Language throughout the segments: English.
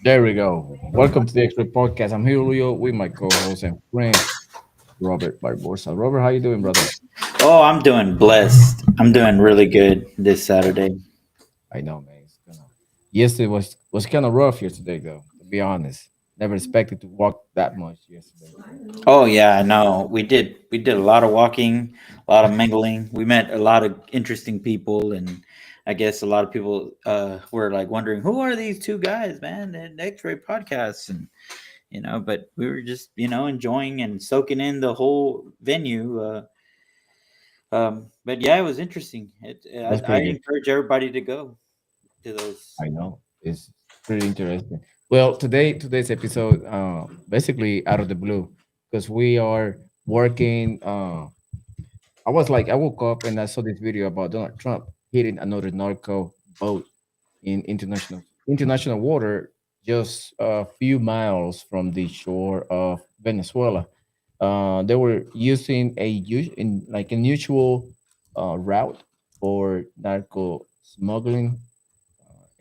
There we go. Welcome to the Expert Podcast. I'm Julio with my co-host and friend Robert Barbosa. Robert, how you doing, brother? Oh, I'm doing blessed. I'm doing really good this Saturday. I know, man. Yesterday was kind of rough here today, though. To be honest, never expected to walk that much yesterday. Oh yeah, I know. We did a lot of walking, a lot of mingling. We met a lot of interesting people, and I guess a lot of people were like wondering who are these two guys, man, at X-Ray Podcasts, and but we were just enjoying and soaking in the whole venue. But yeah, it was interesting. That's I pretty good. encourage everybody to go to those. I know it's pretty interesting. Well, today's episode, basically out of the blue, because we are working. I woke up and I saw this video about Donald Trump hitting another narco boat in international water, just a few miles from the shore of Venezuela. They were using like an unusual route for narco smuggling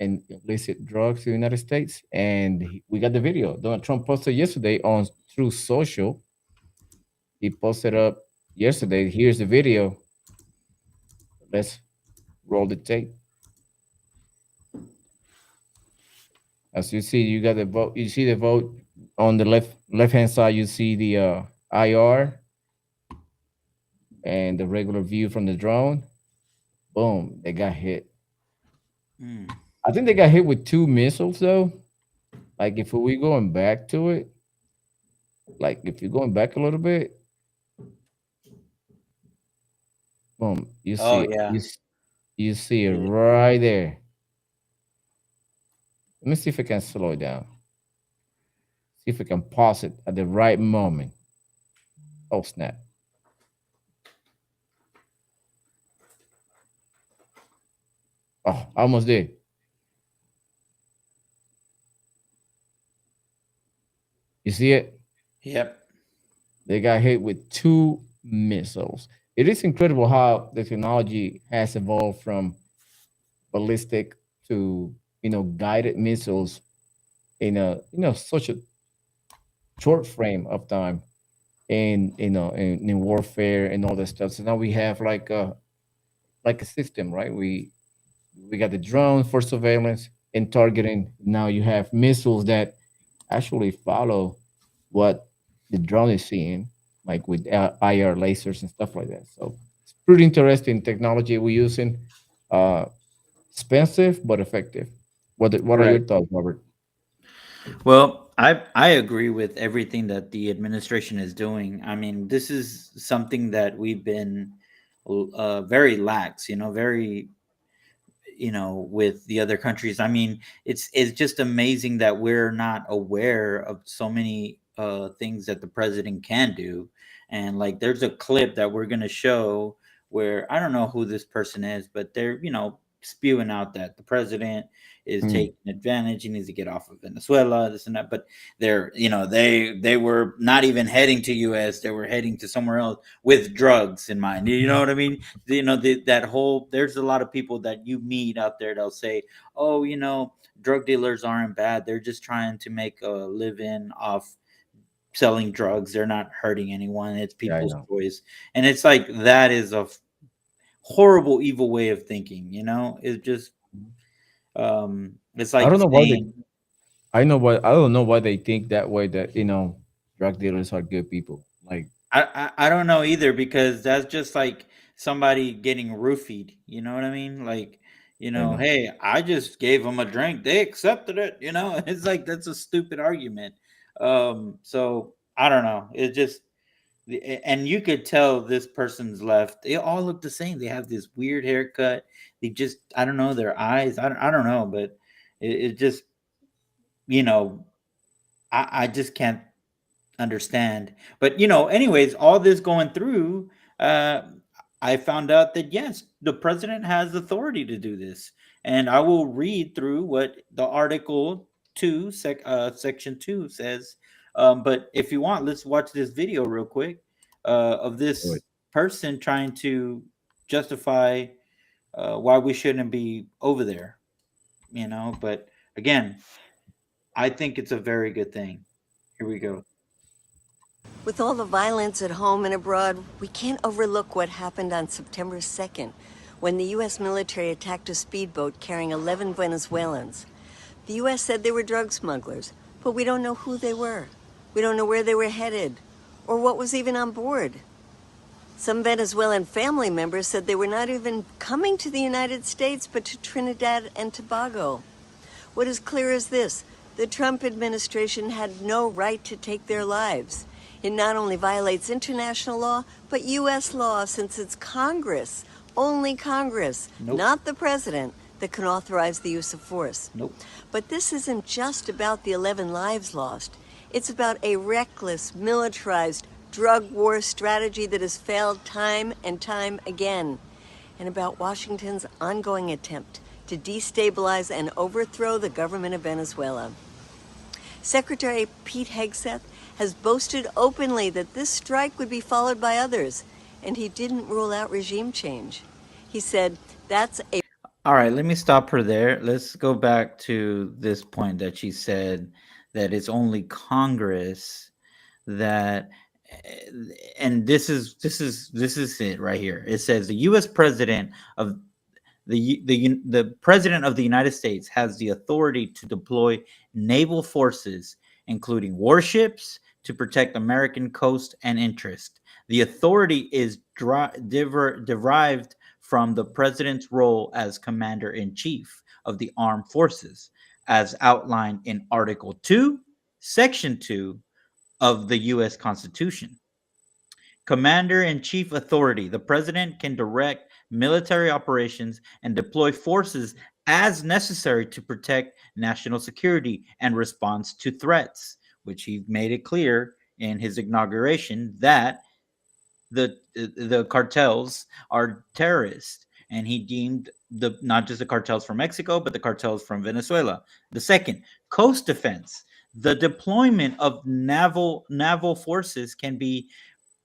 and illicit drugs to the United States, and we got the video. Donald Trump posted yesterday on through social. He posted up yesterday. Here's the video. Let's roll the tape. As you see, you got the vote. You see the vote on the left hand side. You see the IR and the regular view from the drone. Boom, they got hit. Mm. I think they got hit with two missiles though. Like if we going back to it, like if you're going back a little bit, boom, you Oh see yeah. you see it right there. Let me see if I can slow it down. See if I can pause it at the right moment. Oh snap! Oh, I almost did. You see it? Yep. They got hit with two missiles. It is incredible how the technology has evolved from ballistic to guided missiles in a such a short frame of time in in warfare and all that stuff. So now we have like a system, right? We got the drones for surveillance and targeting. Now you have missiles that actually follow what the drone is seeing, like with IR lasers and stuff like that. So it's pretty interesting technology we're using. Uh, expensive but effective. What are your Right. thoughts, Robert? Well, I agree with everything that the administration is doing. I mean, this is something that we've been very lax, very with the other countries. I mean, it's just amazing that we're not aware of so many things that the president can do. And like, there's a clip that we're gonna show where I don't know who this person is, but they're spewing out that the president is Mm. taking advantage. He needs to get off of Venezuela, this and that. But they're they were not even heading to U.S. They were heading to somewhere else with drugs in mind. You know what I mean? That whole, there's a lot of people that you meet out there, they'll say, oh, drug dealers aren't bad, they're just trying to make a living off selling drugs, they're not hurting anyone, it's Yeah, I people's know. choice. And it's like, that is a horrible, evil way of thinking. It's just it's I like don't know why they. saying, I don't know why they think that way. That drug dealers are good people. Like I don't know either, because that's just like somebody getting roofied. You know what I mean? Like, I know. hey, I just gave them a drink. They accepted it. It's like, that's a stupid argument. So I don't know. It just, and you could tell this person's left. They all look the same. They have this weird haircut. They just, I don't know, their eyes. I don't know, but it just, you know, I just can't understand. But anyways, all this going through, uh, I found out that yes, the president has authority to do this, and I will read through what the article two, section two says. But if you want, let's watch this video real quick of Do this it. person trying to justify why we shouldn't be over there. But again. I think it's a very good thing. Here we go. With all the violence at home and abroad, we can't overlook what happened on September 2nd when the U.S. military attacked a speedboat carrying 11 Venezuelans. The U.S. said they were drug smugglers, but we don't know who they were. We don't know where they were headed or what was even on board. Some Venezuelan family members said they were not even coming to the United States but to Trinidad and Tobago. What is clear is this: the Trump administration had no right to take their lives. It not only violates international law, but U.S. law, since it's Congress, only Congress, Nope. not the president, that can authorize the use of force. Nope. But this isn't just about the 11 lives lost. It's about a reckless, militarized drug war strategy that has failed time and time again, and about Washington's ongoing attempt to destabilize and overthrow the government of Venezuela. Secretary Pete Hegseth has boasted openly that this strike would be followed by others, and he didn't rule out regime change. He said, that's a All right, let me stop her there. Let's go back to this point that she said that it's only Congress that eh, and this is it right here. It says the US president of the president of the United States has the authority to deploy naval forces, including warships, to protect American coast and interest. The authority is derived from the president's role as commander in chief of the armed forces, as outlined in Article 2, Section 2 of the U.S. Constitution. Commander in chief authority. The president can direct military operations and deploy forces as necessary to protect national security and response to threats, which he made it clear in his inauguration that the cartels are terrorists, and he deemed the not just the cartels from Mexico but the cartels from Venezuela. The second, coast defense. The deployment of naval forces can be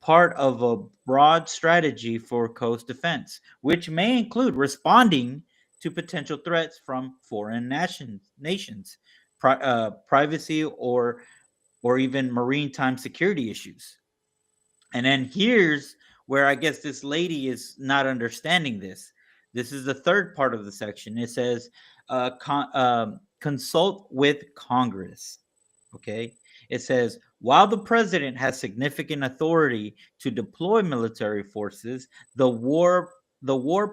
part of a broad strategy for coast defense, which may include responding to potential threats from foreign nations, privacy, or even maritime security issues. And then here's where I guess this lady is not understanding this. This is the third part of the section. It says, consult with Congress. Okay. It says, while the president has significant authority to deploy military forces, the War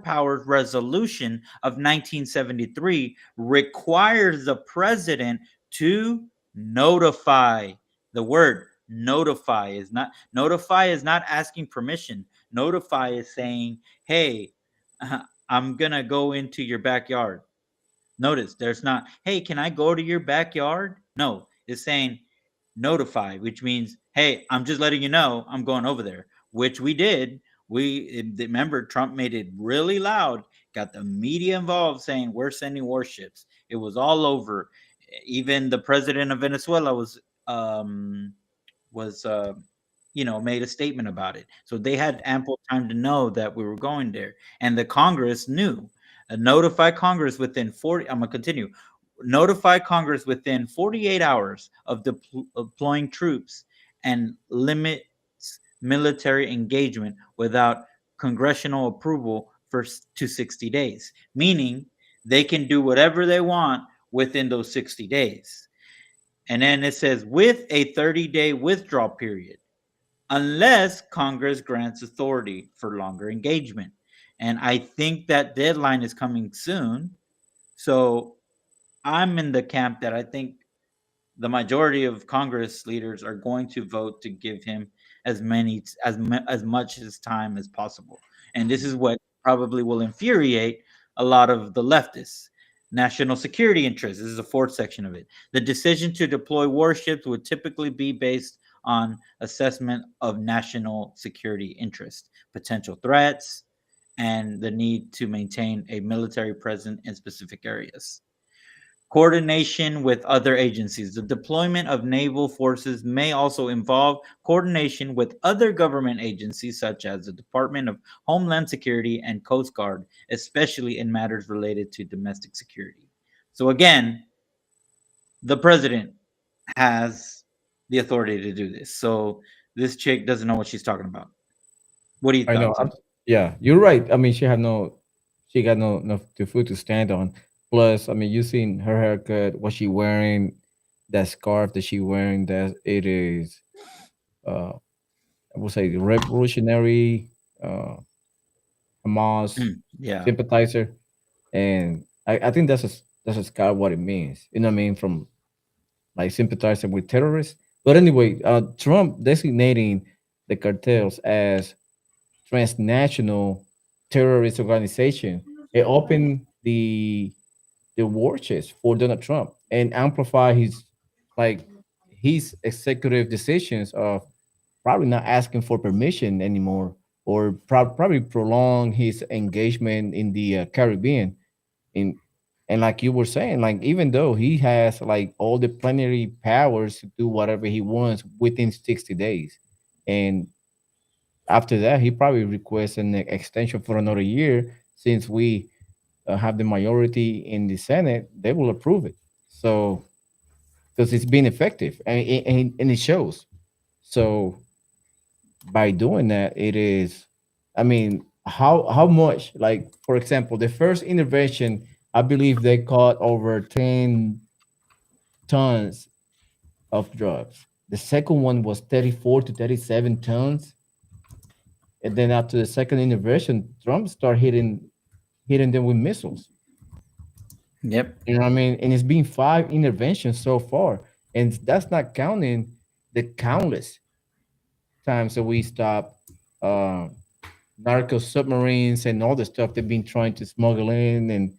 Powers Resolution of 1973 requires the president to notify. The word notify is not asking permission. Notify is saying, "Hey, I'm gonna go into your backyard." Notice there's not, "Hey, can I go to your backyard?" No, it's saying notify, which means, "Hey, I'm just letting you know I'm going over there," which we did. Remember, Trump made it really loud, got the media involved saying we're sending warships. It was all over. Even the president of Venezuela was made a statement about it. So they had ample time to know that we were going there, and the Congress knew. Notify Congress within 40. I'm gonna continue. Notify Congress within 48 hours of deploying troops, and limits military engagement without congressional approval to 60 days, meaning they can do whatever they want within those 60 days. And then it says with a 30-day withdrawal period unless Congress grants authority for longer engagement. And I think that deadline is coming soon. So I'm in the camp that I think the majority of Congress leaders are going to vote to give him as much as time as possible. And this is what probably will infuriate a lot of the leftists. National security interests. This is the fourth section of it. The decision to deploy warships would typically be based on assessment of national security interest, potential threats, and the need to maintain a military presence in specific areas. Coordination with other agencies. The deployment of naval forces may also involve coordination with other government agencies, such as the Department of Homeland Security and Coast Guard, especially in matters related to domestic security. So, again, the president has the authority to do this. So this chick doesn't know what she's talking about. What are your I know. thoughts? Yeah, you're right. I mean, she got no the food to stand on. Plus, I mean, you seen her haircut, what she wearing, that scarf that she wearing. That it is, uh, I would say, revolutionary, uh, Hamas Yeah. sympathizer, and I think that's a scarf what it means. You know what I mean? From like sympathizing with terrorists. But anyway, Trump designating the cartels as transnational terrorist organization. It opened the war chest for Donald Trump and amplify like his executive decisions of probably not asking for permission anymore or probably prolong his engagement in the Caribbean in and like you were saying, like even though he has like all the plenary powers to do whatever he wants within 60 days, and after that, he probably requests an extension for another year since we have the majority in the Senate, they will approve it. So, because it's been effective and it shows. So, by doing that, it is, I mean, how much, like, for example, the first intervention, I believe they caught over 10 tons of drugs. The second one was 34 to 37 tons. And then after the second intervention, Trump started hitting them with missiles. Yep. You know what I mean? And it's been five interventions so far, and that's not counting the countless times that we stop uh, narco submarines and all the stuff they've been trying to smuggle in, and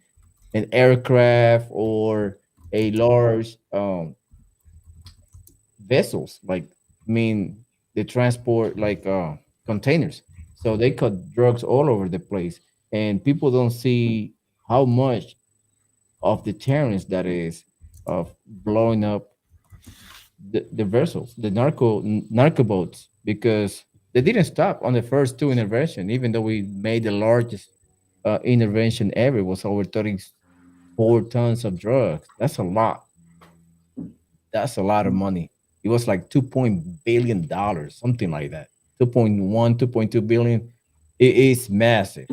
an aircraft or a large vessels. Like, I mean, they transport like containers, so they cut drugs all over the place, and people don't see how much of deterrence that is of blowing up the vessels, the narco boats, because they didn't stop on the first two intervention, even though we made the largest intervention ever was over 34 tons of drugs. That's a lot. That's a lot of money. It was like 2 billion dollars, something like that. 2.1, 2.2 billion. It is massive.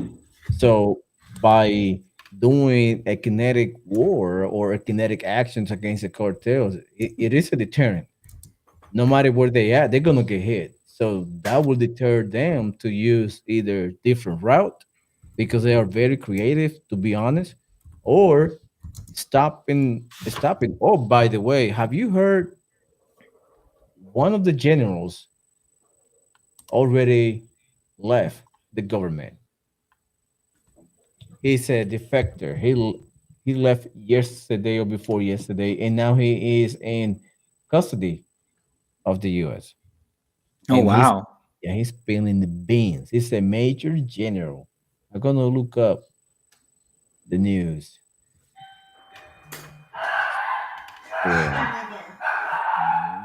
So by doing a kinetic war or a kinetic actions against the cartels, it is a deterrent. No matter where they at, they're gonna get hit. So that will deter them to use either different route because they are very creative, to be honest, or stopping. Oh, by the way, have you heard one of the generals already left the government? He's a defector. He left yesterday or before yesterday, and now he is in custody of the U.S. Oh And wow. he's spilling the beans. He's a major general. I'm gonna look up the news. Spill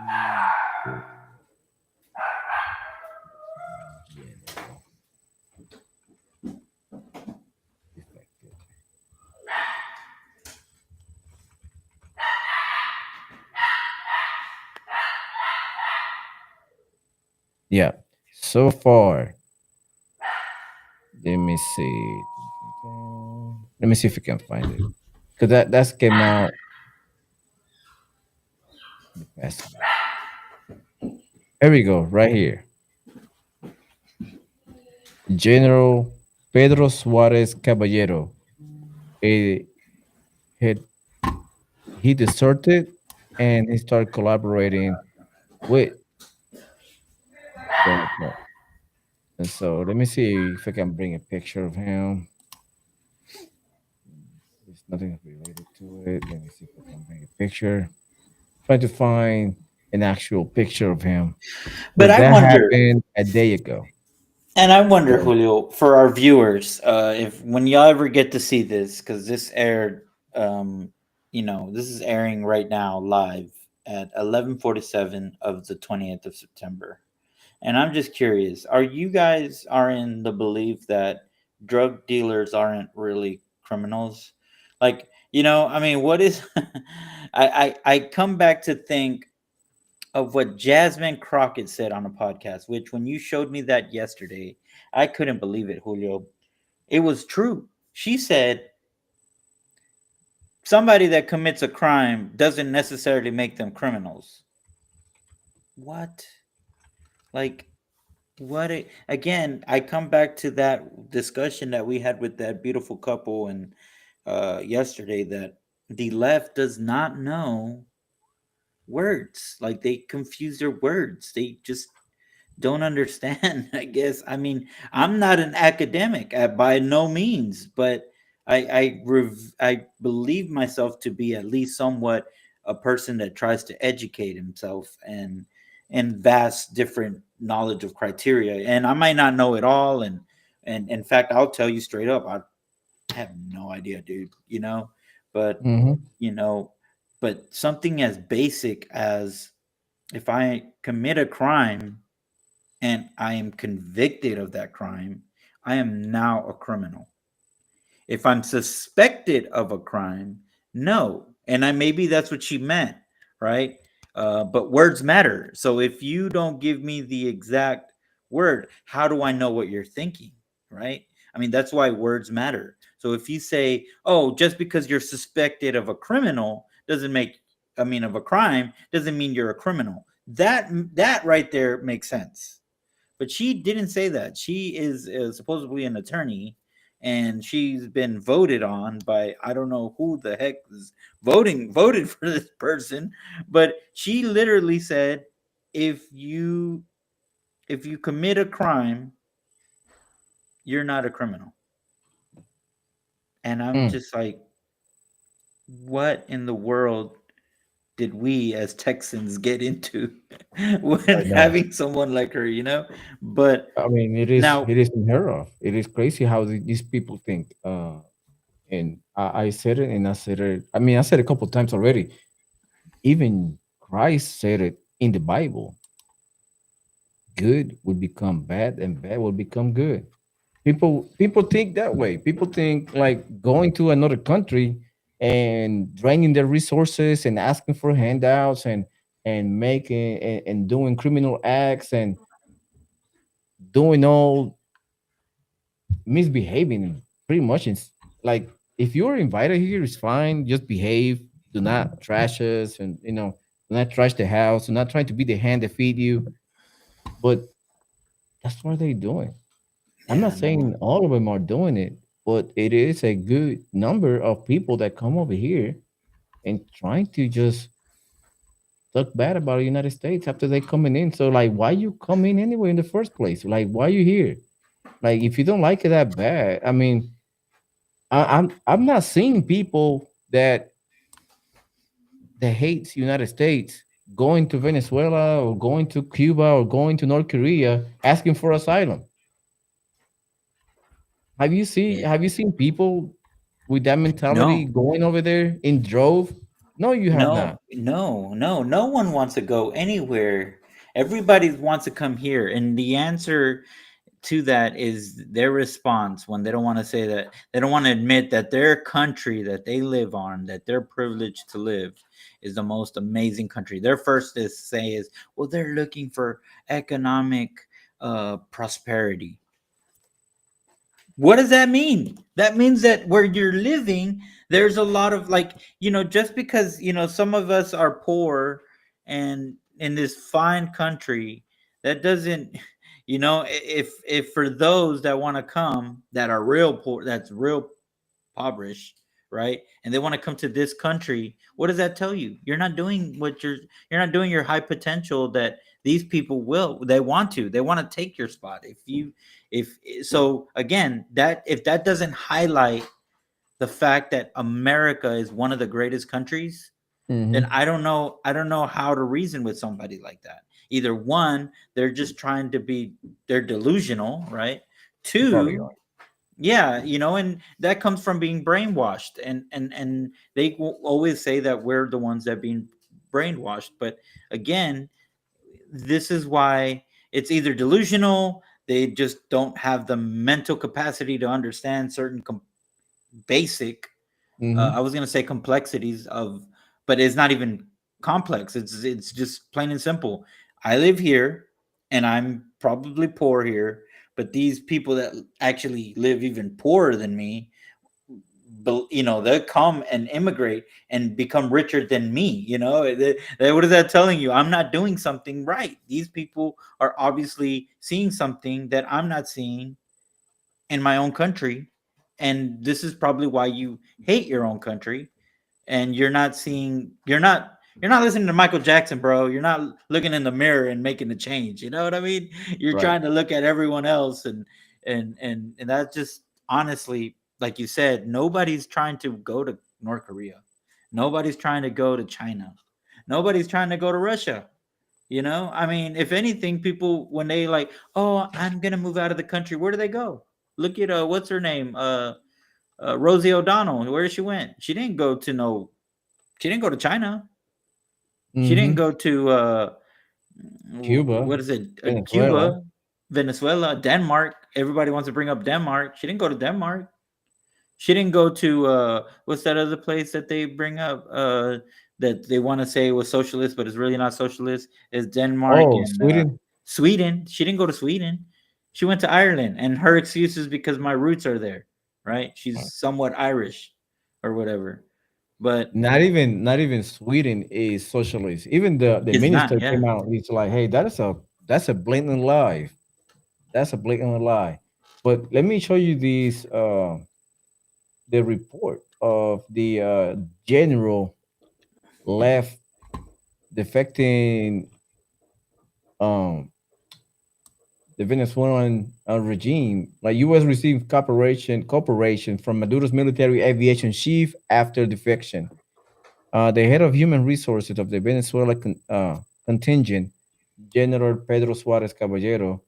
major general defected. Yeah. So far, let me see. Let me see if we can find it. Cause that's came out in the past week. Here we go, right here. General Pedro Suarez Caballero. He, had he deserted and he started collaborating with Donald Trump. And so let me see if I can bring a picture of him. There's nothing related to it. Let me see if I can bring a picture. Trying to find an actual picture of him. But Because I that wonder, happened a day ago. and I wonder, So Julio, for our viewers, if when y'all ever get to see this, because this aired, um, this is airing right now live at 11:47 of the 20th of September. And I'm just curious, are you guys are in the belief that drug dealers aren't really criminals? Like I mean, what is I come back to think of what Jasmine Crockett said on a podcast, which when you showed me that yesterday, I couldn't believe it, Julio. It was true. She said somebody that commits a crime doesn't necessarily make them criminals. What? Like again, I come back to that discussion that we had with that beautiful couple and yesterday, that the left does not know words. Like, they confuse their words. They just don't understand. I guess, I mean, I'm not an academic, by no means, but I believe myself to be at least somewhat a person that tries to educate himself and vast different knowledge of criteria, and I might not know it all, and in fact, I'll tell you straight up, I have no idea, dude, but Mm-hmm. you know but something as basic as, if I commit a crime and I am convicted of that crime, I am now a criminal. If I'm suspected of a crime, no. And I maybe that's what she meant, right? But words matter. So if you don't give me the exact word, how do I know what you're thinking, right? I mean, that's why words matter. So if you say, "Oh, just because you're suspected of a criminal doesn't make, I mean, of a crime doesn't mean you're a criminal." That right there makes sense, but she didn't say that. She is supposedly an attorney, and she's been voted on by, I don't know who the heck is voted for this person, but she literally said, if you if you commit a crime, you're not a criminal. And I'm Mm. just like, what in the world did we as Texans get into when I know. having someone like her, But I mean, now, it is unheard of. It is crazy how these people think. And I said it, and I said it. I mean, I said it a couple times already. Even Christ said it in the Bible. Good will become bad, and bad will become good. People think that way. People think like going to another country and draining their resources and asking for handouts and making and doing criminal acts and doing all misbehaving pretty much. It's like if you're invited here, it's fine. Just behave. Do not trash us, and do not trash the house. Do not try to be the hand that feed you. But that's what they're doing. I'm not yeah, saying all of them are doing it, but it is a good number of people that come over here and trying to just talk bad about the United States after they coming in. So like, why you come in anyway in the first place? Like, why you here? Like, if you don't like it that bad, I mean, I'm not seeing people that hates United States going to Venezuela or going to Cuba or going to North Korea asking for asylum. yeah. Have you seen people with that mentality No. going over there in drove? No, you have No, not. no, no, no one wants to go anywhere. Everybody wants to come here. And the answer to that is their response when they don't want to say that, they don't want to admit that their country that they live on, that they're privileged to live, is the most amazing country. Their first to say is, well, they're looking for economic prosperity. What does that mean? That means that where you're living, there's a lot of, like, just because, some of us are poor and in this fine country, that doesn't, if for those that want to come that are real poor, that's real impoverished, right? And they want to come to this country, what does that tell you? You're not doing your high potential that these people they want to take your spot. If so, again, that if that doesn't highlight the fact that America is one of the greatest countries, then Mm-hmm. I don't know how to reason with somebody like that. Either one, they're just trying to be they're delusional, right? They probably Two, are. yeah, and that comes from being brainwashed, and they will always say that we're the ones that being brainwashed, but again, this is why it's either delusional, they just don't have the mental capacity to understand certain basic I Hmm. was gonna say complexities of, but it's not even complex. It's just plain and simple. I live here, and I'm probably poor here, but these people that actually live even poorer than me, they'll come and immigrate and become richer than me. What is that telling you? I'm not doing something right. These people are obviously seeing something that I'm not seeing in my own country, and this is probably why you hate your own country, and you're not listening to Michael Jackson, bro. You're not looking in the mirror and making the change. You know what I mean? You're Right. trying to look at everyone else, and that just, honestly, like you said, nobody's trying to go to North Korea. Nobody's trying to go to China. Nobody's trying to go to Russia. I mean, if anything, people, when they like, oh, I'm gonna move out of the country, where do they go? Look at what's her name? Rosie O'Donnell. Where she went? She didn't go to China. She didn't Hmm. go to Cuba, what is it? Venezuela. Cuba, Venezuela, Denmark. Everybody wants to bring up Denmark. She didn't go to Denmark. She didn't go to what's that other place that they bring up that they want to say was socialist, but it's really not socialist. It's Denmark Oh, and Sweden. Sweden. She didn't go to Sweden. She went to Ireland, and her excuse is because my roots are there, right? She's somewhat Irish or whatever, but Not even Sweden is socialist. Even the it's minister not. Yeah. came out. He's like, "Hey, that's a blatant lie. That's a blatant lie." But let me show you this the report of the general left defecting um the Venezuelan regime. Like U.S. received cooperation from Maduro's military aviation chief after defection. The head of human resources of the Venezuela contingent, General Pedro Suarez Caballero,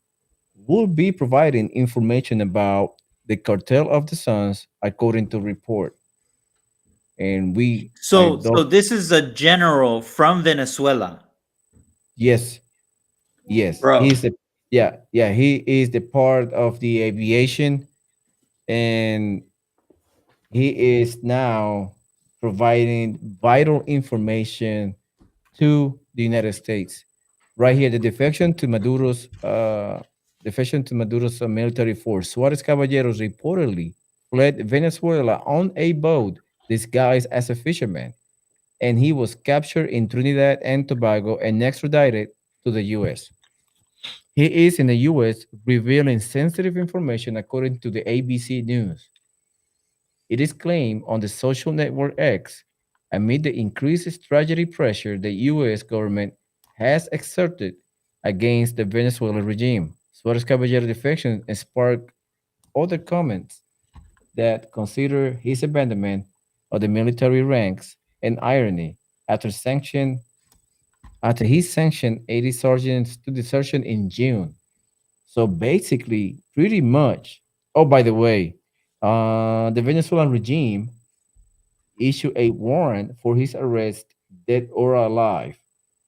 will be providing information about the cartel of the Suns, according to report. And I So don't, this is a general from Venezuela, yes, yes, bro. he's the, yeah, he is the part of the aviation, and he is now providing vital information to the United States. Right here, the defection to Maduro's military force. Suarez Caballeros reportedly fled Venezuela on a boat disguised as a fisherman, and he was captured in Trinidad and Tobago and extradited to the U.S. He is in the U.S. revealing sensitive information according to the ABC News. It is claimed on the social network X amid the increased strategy pressure the U.S. government has exerted against the Venezuelan regime. Suarez Caballero defection sparked other comments that consider his abandonment of the military ranks an irony after he sanctioned 80 sergeants to desertion in June. So basically, pretty much. Oh, by the way, the Venezuelan regime issue a warrant for his arrest, dead or alive,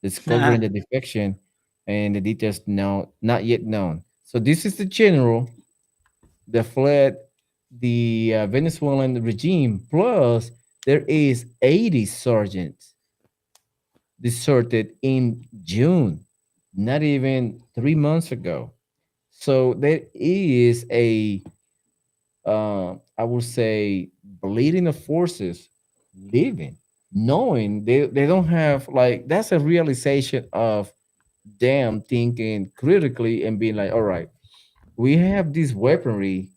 discovering the defection and the details now not yet known. So this is the general that fled the Venezuelan regime. Plus, there is 80 sergeants deserted in June, not even 3 months ago. So there is I would say, bleeding of forces living, knowing they don't have, like, that's a realization of them thinking critically and being like, all right, we have this weaponry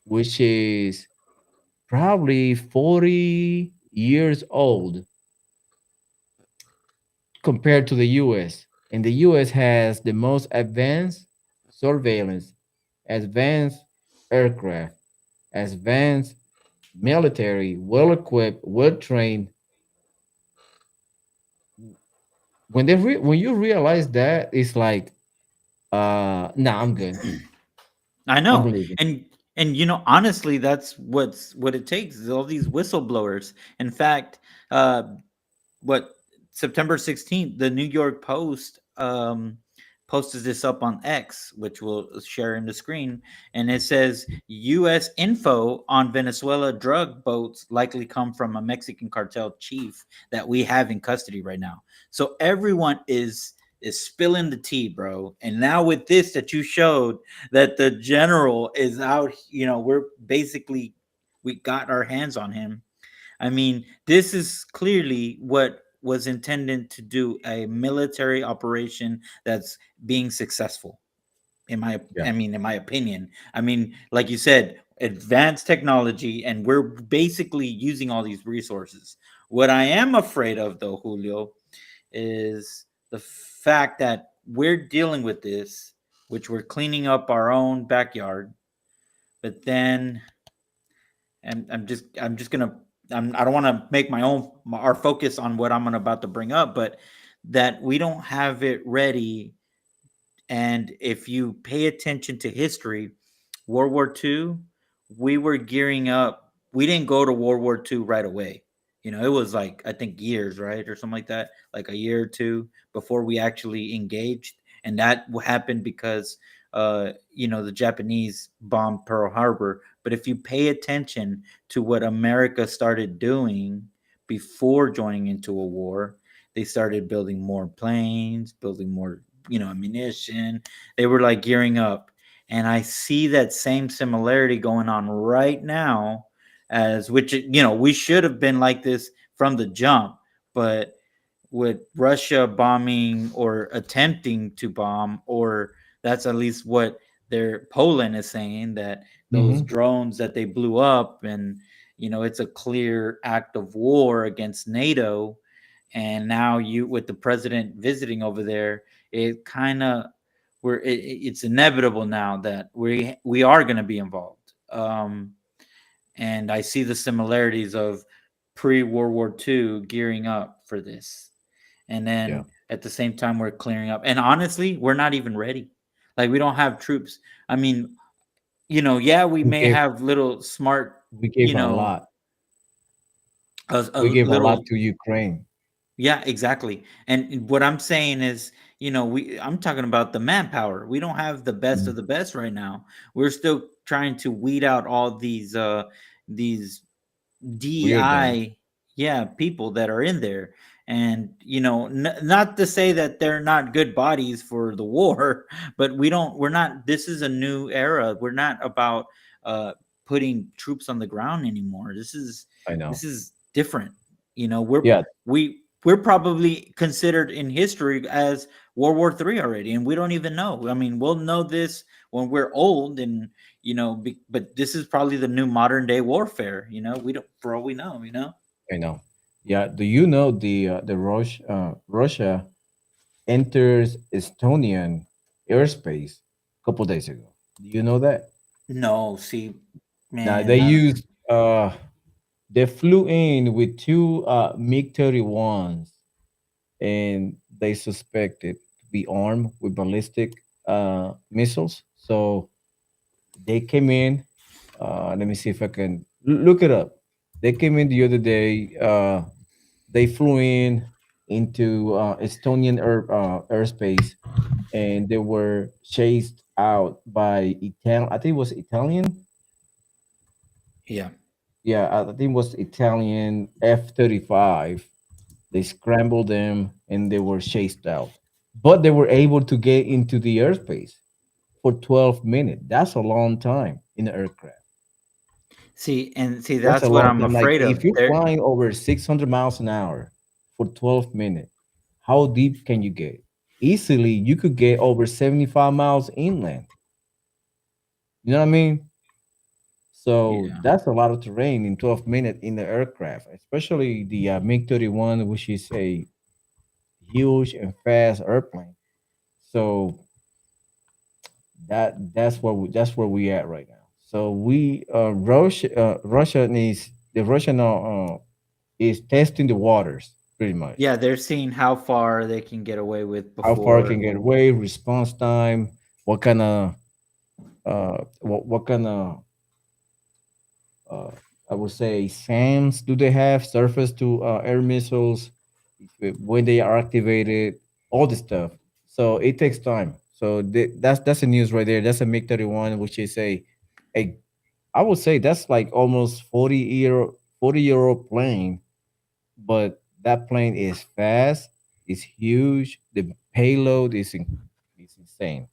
which is probably 40 years old compared to the US. And the US has the most advanced surveillance, advanced aircraft, advanced military, well equipped, well trained. When you realize that, it's like, nah, I'm good. I I'm know, leaving. and honestly, that's what it takes is all these whistleblowers. In fact, uh, what September 16th, the New York Post posted this up on X, which we'll share in the screen, and it says U.S. info on Venezuela drug boats likely come from a Mexican cartel chief that we have in custody right now. So everyone is spilling the tea, bro. And now with this that you showed that the general is out, we're basically we got our hands on him. I mean, this is clearly what was intended to do a military operation that's being successful. Yeah. In my opinion. I mean, like you said, advanced technology, and we're basically using all these resources. What I am afraid of, though, Julio, is the fact that we're dealing with this, which we're cleaning up our own backyard, but then and I'm just gonna I don't want to make our focus on what I'm about to bring up, but that we don't have it ready. And if you pay attention to history, World War II, we were gearing up. We didn't go to World War II right away. It was like, I think, years, right? Or something like that, like a year or two before we actually engaged. And that happened because, the Japanese bombed Pearl Harbor. But if you pay attention to what America started doing before joining into a war, they started building more planes, building more, ammunition. They were like gearing up. And I see that same similarity going on right now, as which, we should have been like this from the jump. But with Russia bombing or attempting to bomb, or that's at least what their Poland is saying, that those Mm-hmm. drones that they blew up, and it's a clear act of war against NATO. And now you, with the president visiting over there, it kind of it's inevitable now that we are going to be involved. And I see the similarities of pre World War II gearing up for this, and Yeah. then at the same time we're clearing up. And honestly, we're not even ready. Like, we don't have troops. I mean, yeah, we We may gave have little smart, we you gave a know, lot. a We gave a little. lot to Ukraine. Yeah, exactly. And what I'm saying is, I'm talking about the manpower. We don't have the best Mhm. of the best right now. We're still trying to weed out all these Weirdos. DEI, yeah, people that are in there. And, not to say that they're not good bodies for the war, but we're not, this is a new era. We're not about uh putting troops on the ground anymore. This is I this know. is different. We're Yeah, we're probably considered in history as World War III already, and we don't even know. I mean, we'll know this when we're old, and but this is probably the new modern day warfare. We don't, for all we know. I know. Yeah. Do you know the Russia enters Estonian airspace a couple days ago? Do you know that? No, see, Now man, they used they flew in with two MiG 31s, and they suspected to be armed with ballistic missiles. So they came in. Let me see if I can look it up. They came in the other day. They flew in into Estonian airspace, and they were chased out by Italian. I think it was Italian. yeah. Yeah, I think it was Italian F-35. They scrambled them and they were chased out. But they were able to get into the airspace for 12 minutes. That's a long time in the aircraft. See, That's a that's what long I'm time. Like afraid if of. you're There, flying over 600 miles an hour for 12 minutes, how deep can you get? Easily, you could get over 75 miles inland. You know what I mean? So yeah. that's a lot of terrain in 12 minutes in the aircraft, especially the MiG 31, which is a huge and fast airplane. So that's where we at right now. So we Russia is the Russian is testing the waters pretty much. Yeah, they're seeing how far they can get away with How far it before. can get away, response time, what kind of what kind of uh, I would say SAMs do they have, surface to air missiles, when they are activated, all this stuff. So it takes time. So that's the news right there. That's a MiG-31, which is a I would say that's like almost 40-year-old plane, but that plane is fast, it's huge, the payload is insane.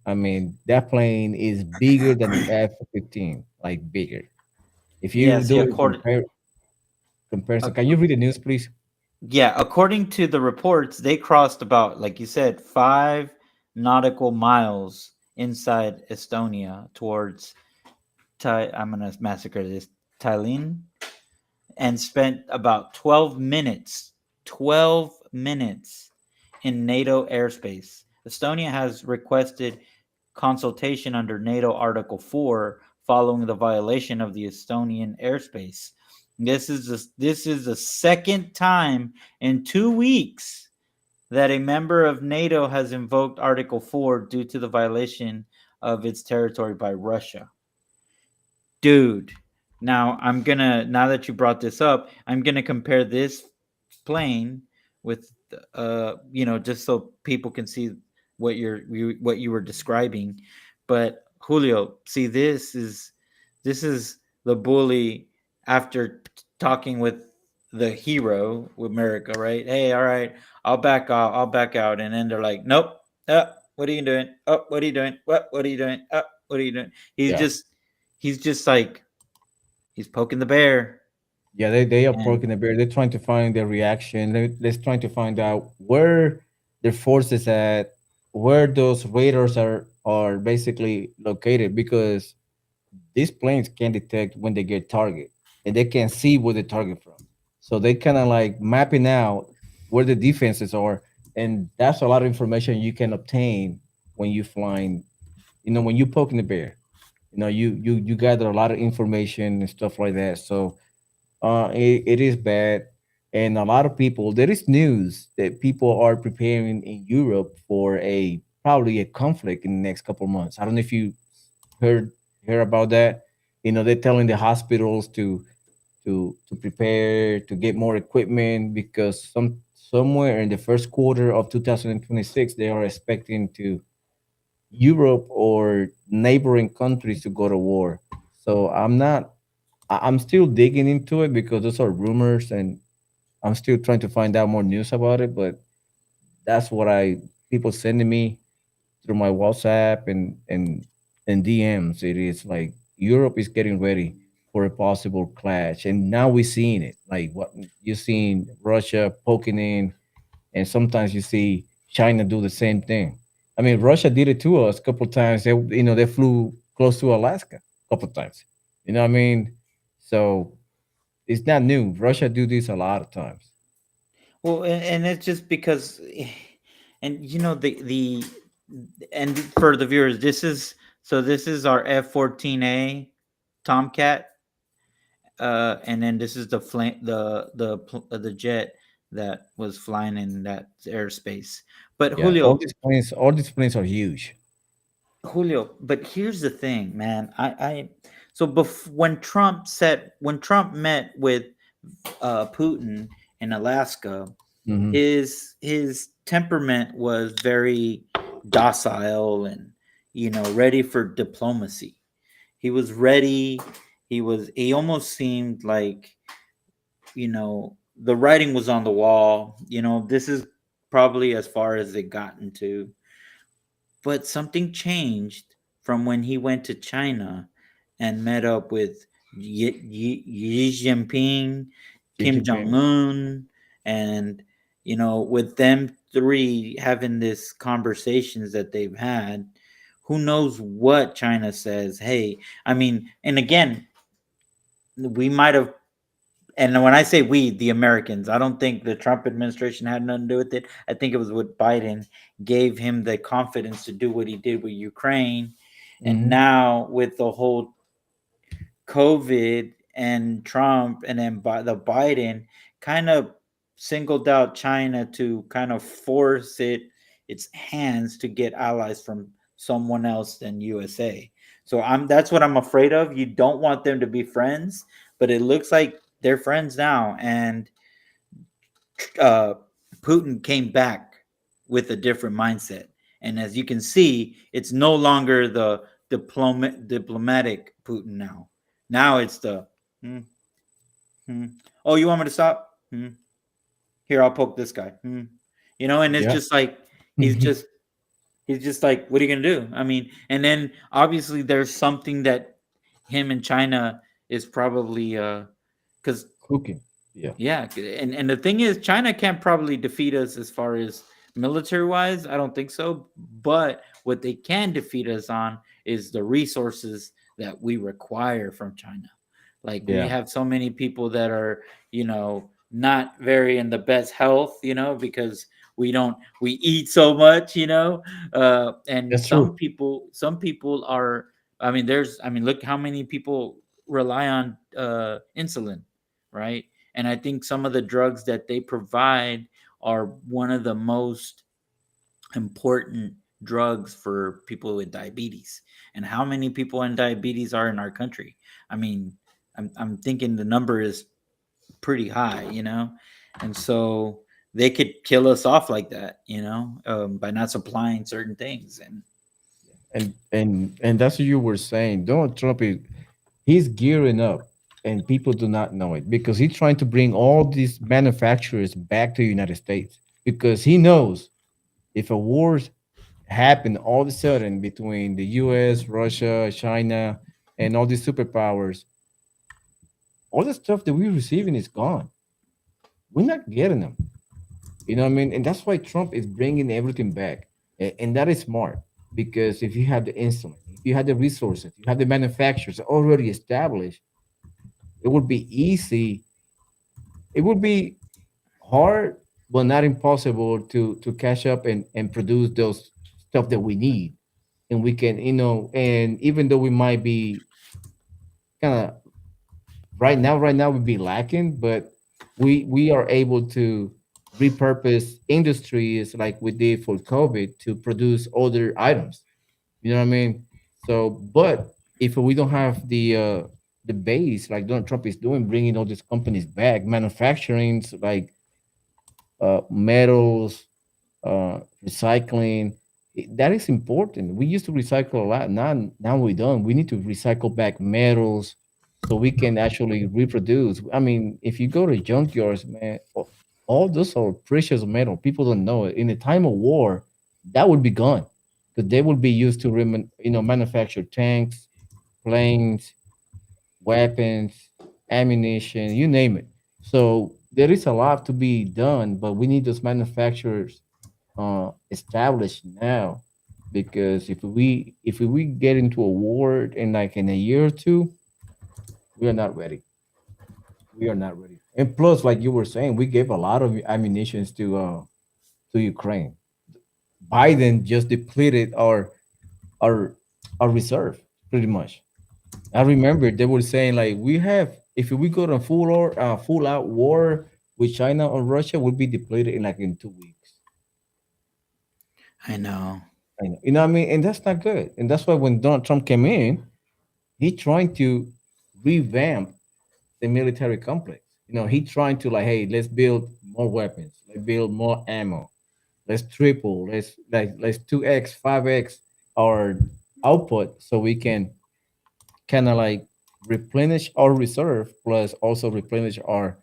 I mean, that plane is bigger than the F-15, like bigger. If Yeah, you see, do a comparison, can you read the news, please? yeah, according to the reports, they crossed about, like you said, 5 nautical miles inside Estonia towards I'm gonna massacre this, Tallinn, and spent about 12 minutes in NATO airspace. Estonia has requested consultation under NATO Article 4 following the violation of the Estonian airspace. This is the second time in 2 weeks that a member of NATO has invoked Article 4 due to the violation of its territory by Russia. Dude, now that you brought this up, I'm gonna compare this plane with just so people can see what you were describing. But Julio, see, this is the bully after talking with the hero with America, right? Hey, all right, I'll back out, and then they're like, nope. What are you doing? Oh, what are you doing? What are you doing? What are you doing? he's Yeah. just he's just like, he's poking the bear. Yeah, they are And poking the bear. They're trying to find their reaction. They're trying to find out where their forces at, where those radars are basically located, because these planes can detect when they get target, and they can see where they target from. So they kind of like mapping out where the defenses are, and that's a lot of information you can obtain when you flying. When you poking the bear, you gather a lot of information and stuff like that. So it is bad, and a lot of people. There is news that people are preparing in Europe for a probably a conflict in the next couple of months. I don't know if you heard hear about that. They're telling the hospitals to prepare to get more equipment because somewhere in the first quarter of 2026 they are expecting to Europe or neighboring countries to go to war. So I'm still digging into it because those are rumors, and I'm still trying to find out more news about it. But that's what I people sending me through my WhatsApp and DMs. It is like Europe is getting ready for a possible clash, and now we're seeing it. Like what you're seeing Russia poking in, and sometimes you see China do the same thing. I mean, Russia did it to us a couple times. They flew close to Alaska a couple times. You know what I mean? So it's not new. Russia do this a lot of times. well, and it's just because, and the and for the viewers, this is our F-14A Tomcat, and then this is the flame the jet that was flying in that airspace. But Yeah, Julio, all these planes are huge. but here's the thing, man. So when Trump met with Putin in Alaska, Hmm. his temperament was very docile and ready for diplomacy. He was ready. He almost seemed like, the writing was on the wall. This is probably as far as it gotten to. But something changed from when he went to China and met up with Xi Jinping, Xi Kim Jong Jinping. Un, and with them three having this conversations that they've had. Who knows what China says? Hey, I mean, and again, we might have, and when I say we, the Americans, I don't think the Trump administration had nothing to do with it. I think it was what Biden gave him the confidence to do what he did with Ukraine. And Hmm. now with the whole COVID and Trump, and then by the Biden kind of singled out China to kind of force its hands to get allies from someone else than USA. So that's what I'm afraid of. You don't want them to be friends, but it looks like they're friends now. And uh, Putin came back with a different mindset. And as you can see, it's no longer the diplomatic Putin now. Now it's the hmm, hmm. Oh, you want me to stop? Here, I'll poke this guy. And it's Yeah. just like he's Mhm. just he's just like, what are you gonna do? I mean, and then obviously there's something that him and China is probably because Cooking. Yeah. yeah, and the thing is, China can't probably defeat us as far as military wise. I don't think so. But what they can defeat us on is the resources that we require from China. Like we Yeah. have so many people that are, not very in the best health, because we eat so much, and That's true. some people are. I mean, look how many people rely on insulin, right? And I think some of the drugs that they provide are one of the most important drugs for people with diabetes. And how many people in diabetes are in our country? I mean, I'm thinking the number is pretty high, and so they could kill us off like that, by not supplying certain things. And And that's what you were saying. Donald Trump is he's gearing up, and people do not know it because he's trying to bring all these manufacturers back to the United States because he knows if a war happen all of a sudden between the US, Russia, China, and all these superpowers, all the stuff that we're receiving is gone. We're not getting them. You know what I mean? And that's why Trump is bringing everything back. And that is smart because if you have the instrument, if you have the resources, you have the manufacturers already established, it would be easy. It would be hard, but not impossible to catch up and produce those stuff that we need. And we can, and even though we might be kind of right now we'd be lacking, but we are able to repurpose industries like we did for COVID to produce other items. You know what I mean? So, but if we don't have the base like Donald Trump is doing, bringing all these companies back, manufacturing like metals, recycling. That is important. We used to recycle a lot. Now we don't. We need to recycle back metals so we can actually reproduce. I mean, if you go to junkyards, man, all those are precious metal. People don't know it. In the time of war, that would be gone because they will be used to manufacture tanks, planes, weapons, ammunition, you name it. So there is a lot to be done, but we need those manufacturers established now because if we get into a war in like in a year or two, we are not ready. We are not ready. And plus, like you were saying, we gave a lot of ammunitions to Ukraine. Biden just depleted our our reserve pretty much. I remember they were saying like we have if we go to full out war with China or Russia, we'll be depleted in like in 2 weeks. I know. I know. You know what I mean? And that's not good. And that's why when Donald Trump came in, he trying to revamp the military complex. He trying to like, hey, let's build more weapons, let's build more ammo, let's triple, let's 2x, 5x our output so we can kind of like replenish our reserve plus also replenish our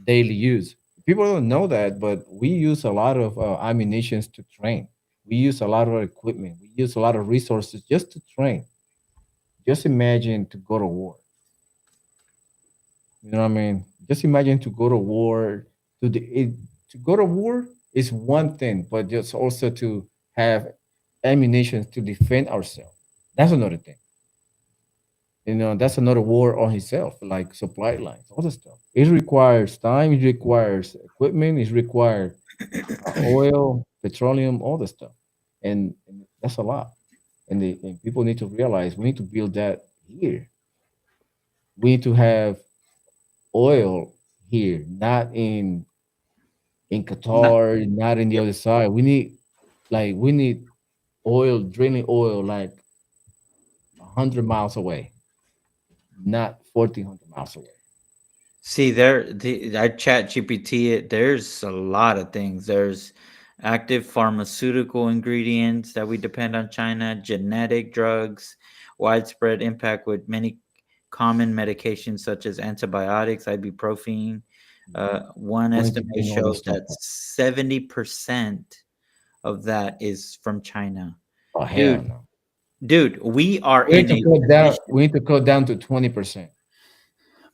daily use. People don't know that, but we use a lot of ammunitions to train. We use a lot of equipment. We use a lot of resources just to train. Just imagine to go to war. You know what I mean? Just imagine to go to war. To go to war is one thing, but just also to have ammunition to defend ourselves. That's another thing. That's another war on itself, like supply lines, all the stuff. It requires time, it requires equipment, it requires oil, petroleum, all the stuff. And that's a lot. And people need to realize we need to build that here. We need to have oil here, not in Not, Qatar, not in the yep. other side. We need oil, drilling oil like 100 miles away, not 1,400 miles away. See, I chat GPT it. There's a lot of things. There's active pharmaceutical ingredients that we depend on China, genetic drugs, widespread impact with many common medications such as antibiotics, ibuprofen. One We need to estimate bring all the shows stuff that back. 70% of that is from China. Oh hell Dude, no. dude, we are We need in to a cut down. position, We need to cut down to 20%.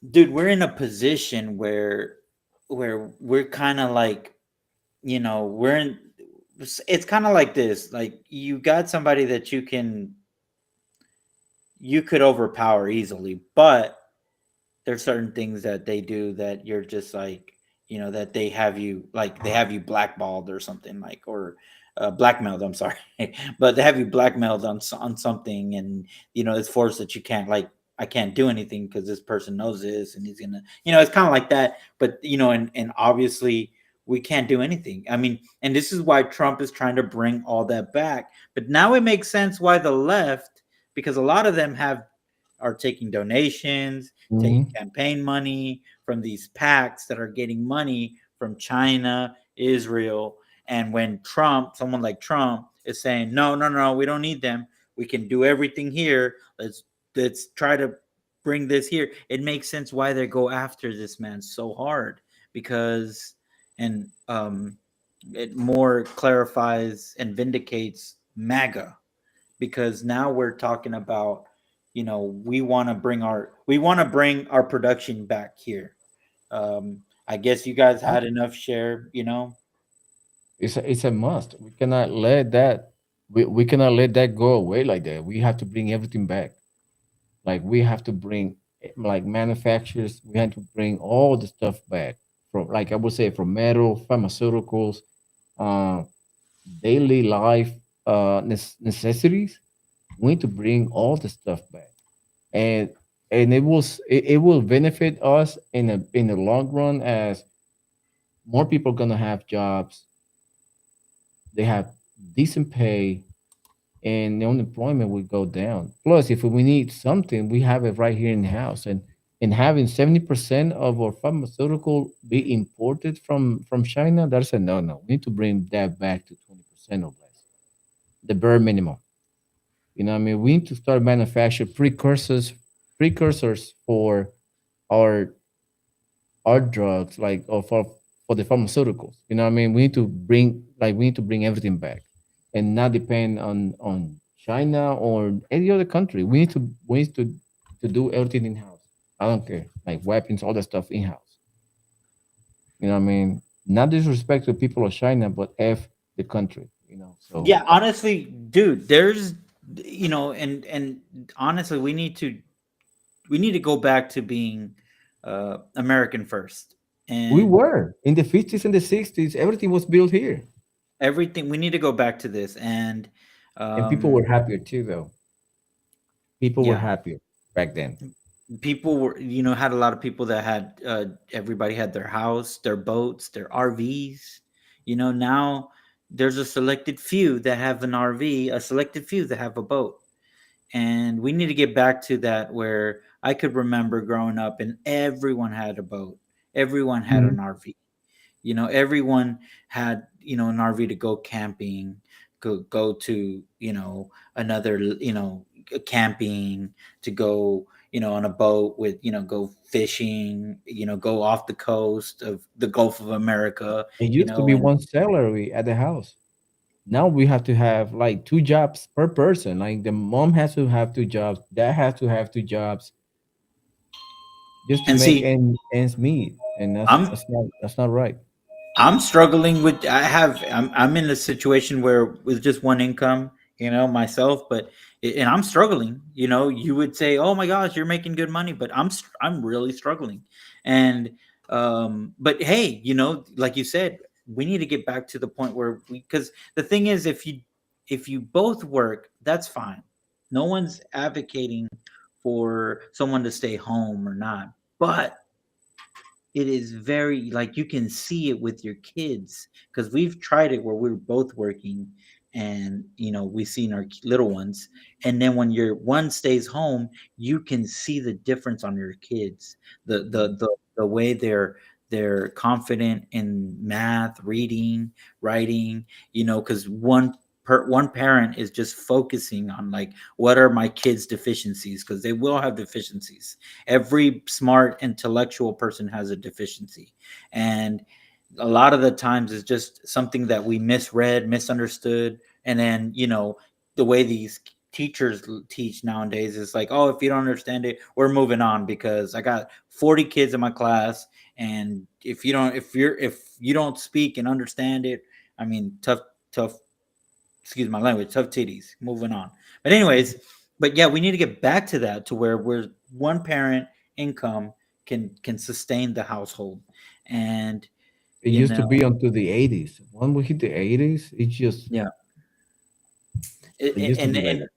dude, we're in a position where we're kind of like, we're in it's kind of like this. Like you got somebody that you could overpower easily, but there's certain things that they do that you're just like, that they have you blackballed or something, like, or blackmailed, I'm sorry. But they have you blackmailed on something, and it's forced that you can't, like, I can't do anything because this person knows this and he's gonna, it's kind of like that. But and obviously we can't do anything. I mean, and this is why Trump is trying to bring all that back. But now it makes sense why the left, because a lot of them are taking donations, taking Hmm. campaign money from these PACs that are getting money from China, Israel. And when someone like Trump, is saying, no, no, no, we don't need them. We can do everything here. Let's try to bring this here. It makes sense why they go after this man so hard, because, and it more clarifies and vindicates MAGA, because now we're talking about, we want to bring our production back here. I guess you guys had enough share. It's a must. We cannot let that. We cannot let that go away like that. We have to bring everything back. Like we have to bring like manufacturers. We have to bring all the stuff back from, like I would say, from metal, pharmaceuticals, uh, daily life necessities. We need to bring all the stuff back, and it will benefit us in the long run, as more people gonna have jobs. They have decent pay, and the unemployment will go down. Plus, if we need something, we have it right here in the house. And having 70% of our pharmaceutical be imported from China, that's a no. We need to bring that back to 20% or less, the bare minimum. You know what I mean? We need to start manufacturing precursors for our our drugs, like, or for the pharmaceuticals. You know what I mean? We need to bring everything back, and not depend on China or any other country. We need to do everything in house. I don't care, like weapons, all that stuff in house. You know what I mean? Not disrespect to people of China, but the country. So Yeah, honestly, dude, and honestly, we need to go back to being American first. we And were in the 50s and the 60s. Everything was built here, everything, we need to go back to this. And and people were um happier too. Though people were yeah, happier back then. people were, had a lot of people that had, everybody had their house, their boats, their RVs. Now there's a selected few that have an RV, a selected few that have a boat. And we need to get back to that, where I could remember growing up and everyone had a boat, everyone had an Mhm. RV. Everyone had, an RV to go camping, go to, another, camping, to go, on a boat with, go fishing, go off the coast of the Gulf of America, It used to be and one salary at the house. Now we have to have like two jobs per person. Like the mom has to have two jobs, dad has to have two jobs just to make see, ends meet, and I'm that's not right. I'm struggling with. I'm in a situation where with just one income, myself, but and I'm struggling. You would say, "Oh my gosh, you're making good money," but I'm really struggling. And but hey, like you said, we need to get back to the point where because the thing is, if you both work, that's fine. No one's advocating for someone to stay home or not, but it is very, like, you can see it with your kids, because we've tried it where we're both working, and we've seen our little ones, and then when your one stays home, you can see the difference on your kids, the Mhm. the the, the way they're confident in math, reading, writing, because one parent is just focusing on like what are my kids' deficiencies, because they will have deficiencies. Every smart intellectual person has a deficiency, and a lot of the times it's just something that we misread, misunderstood, and then the way these teachers teach nowadays is like, oh, if you don't understand it, we're moving on because I got 40 kids in my class, and if you don't speak and understand it, I mean, tough, excuse my language, tough titties, moving on. But anyways, but yeah, we need to get back to that, to where we're one parent income can sustain the household. And It you used to know be until the 80s. When we hit the 80s, it just yeah. it used to And be like that.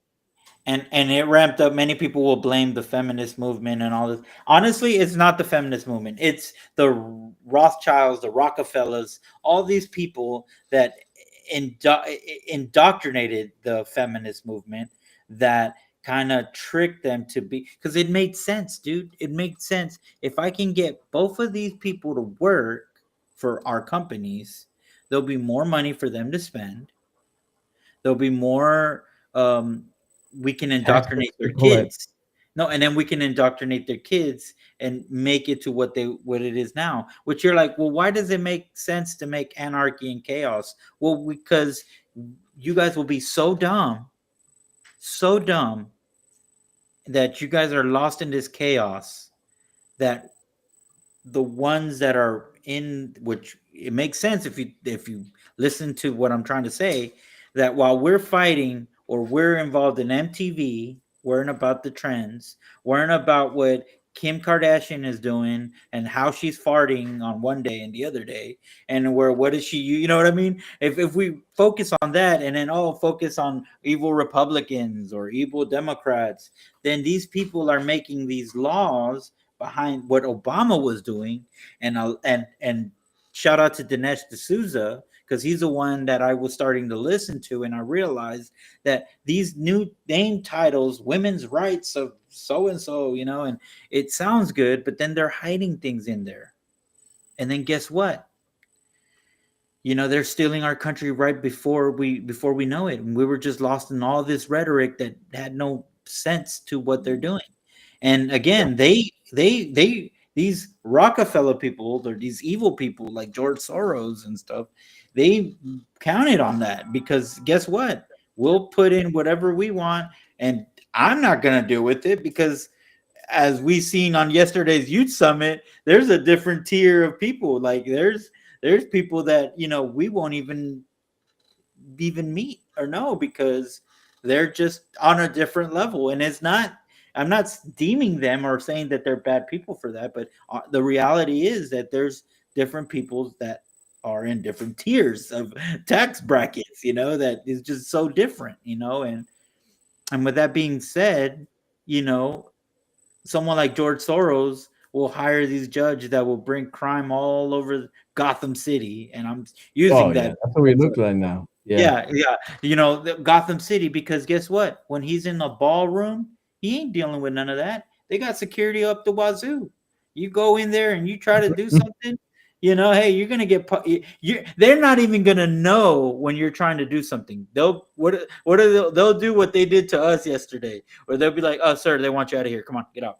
and it ramped up. Many people will blame the feminist movement and all this. Honestly, it's not the feminist movement. It's the Rothschilds, the Rockefellers, all these people that indo- indoctrinated the feminist movement, that kind of tricked them to be, because it made sense, dude. It made sense. If I can get both of these people to work for our companies, there'll be more money for them to spend. There'll be more. um we can Taxes indoctrinate to their collect. kids. No, and then we can indoctrinate their kids and make it to what it is now, which you're like, well, why does it make sense to make anarchy and chaos? Well, because you guys will be so dumb that you guys are lost in this chaos, that the ones that are in, which it makes sense if you listen to what I'm trying to say, that while we're fighting or we're involved in MTV, worrying about the trends, worrying about what Kim Kardashian is doing and how she's farting on one day and the other day, and where what is she, you know what I mean? If we focus on that, and then focus on evil Republicans or evil Democrats, then these people are making these laws behind what Obama was doing. And shout out to Dinesh D'Souza, because he's the one that I was starting to listen to, and I realized that these new name titles, women's rights of so and so, and it sounds good, but then they're hiding things in there. And then guess what? They're stealing our country right before we know it. And we were just lost in all this rhetoric that had no sense to what they're doing. And Yeah. again, they these Rockefeller people, or these evil people like George Soros and stuff, they counted on that, because guess what? We'll put in whatever we want, and I'm not gonna deal with it, because as we seen on yesterday's youth summit, there's a different tier of people. Like there's people that we won't even meet or know, because they're just on a different level. And it's not, I'm not deeming them or saying that they're bad people for that, but the reality is that there's different peoples that are in different tiers of tax brackets, that is just so different, and with that being said, you know someone like George Soros will hire these judges that will bring crime all over Gotham City, and I'm Oh using yeah, that that's what we look like now. Yeah. yeah, yeah. Gotham City, because guess what? When he's in the ballroom, he ain't dealing with none of that. They got security up the wazoo. You go in there and you try to do something, hey, you're gonna get they're not even gonna know when you're trying to do something. They'll do what they did to us yesterday, where they'll be like, "Oh, sir, they want you out of here. Come on, get out."